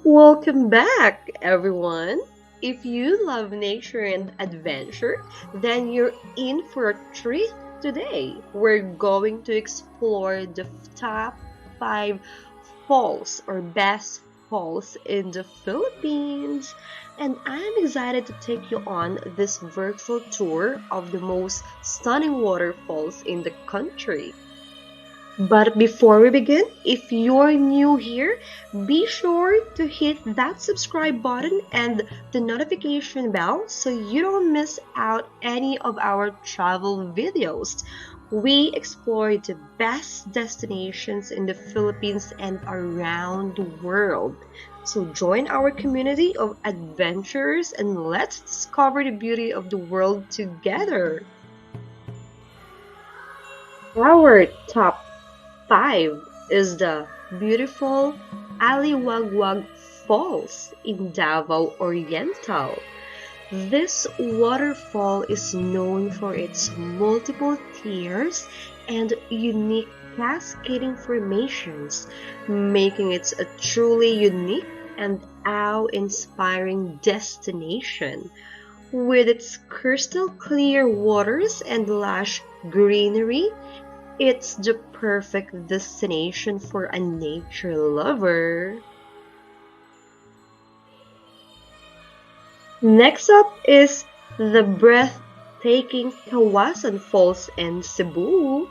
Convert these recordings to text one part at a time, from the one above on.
Welcome back, everyone. If you love nature and adventure, then you're in for a treat today. We're going to explore the top five falls or best falls in the Philippines. And I'm excited to take you on this virtual tour of the most stunning waterfalls in the country. But before we begin, if you're new here, be sure to hit that subscribe button and the notification bell so you don't miss out any of our travel videos. We explore the best destinations in the Philippines and around the world. So join our community of adventurers and let's discover the beauty of the world together. Our top 5 is the beautiful Aliwag Falls in Davao Oriental. This waterfall is known for its multiple tiers and unique cascading formations, making it a truly unique and awe-inspiring destination. With its crystal clear waters and lush greenery, it's the perfect destination for a nature lover. Next up is the breathtaking Kawasan Falls in Cebu.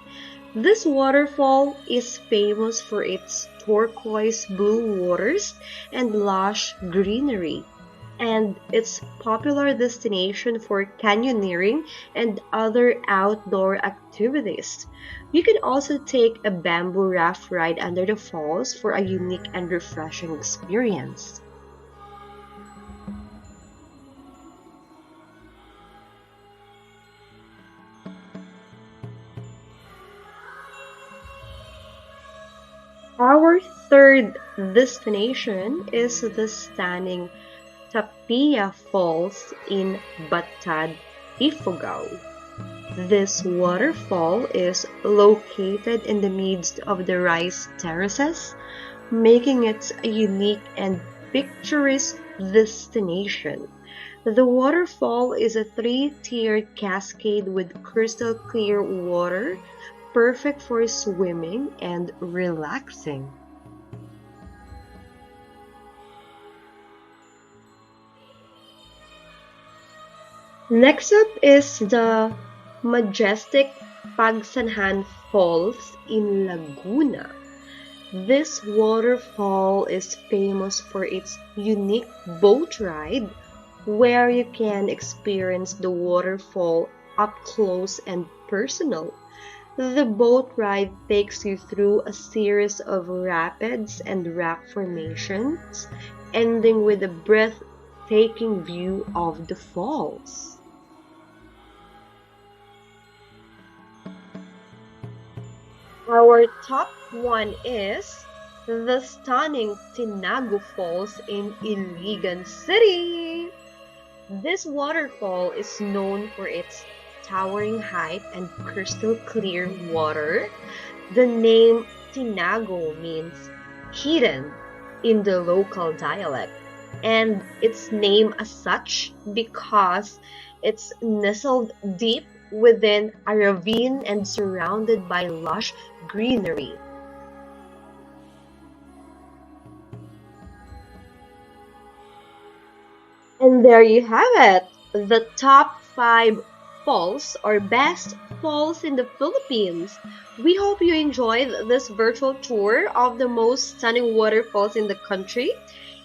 This waterfall is famous for its turquoise blue waters and lush greenery, and it's popular destination for canyoneering and other outdoor activities. You can also take a bamboo raft ride under the falls for a unique and refreshing experience. Our third destination is the stunning Tapia Falls in Batad, Ifugao. This waterfall is located in the midst of the rice terraces, making it a unique and picturesque destination. The waterfall is a three-tiered cascade with crystal clear water, perfect for swimming and relaxing. Next up is the Majestic Falls in Laguna. This waterfall is famous for its unique boat ride, where you can experience the waterfall up close and personal. The boat ride takes you through a series of rapids and rock formations, ending with a breathtaking view of the falls. Our top one is the stunning Tinago Falls in Iligan City. This waterfall is known for its towering height and crystal clear water. The name Tinago means hidden in the local dialect, and it's named as such because it's nestled deep within a ravine and surrounded by lush greenery. And there you have it, the top 5 falls or best falls in the Philippines. We hope you enjoyed this virtual tour of the most stunning waterfalls in the country.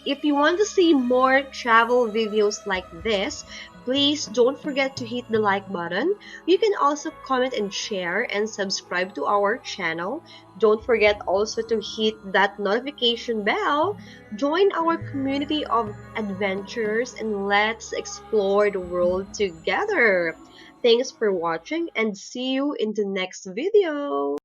If you want to see more travel videos like this, please don't forget to hit the like button. You can also comment and share and subscribe to our channel. Don't forget also to hit that notification bell. Join our community of adventurers and let's explore the world together. Thanks for watching and see you in the next video.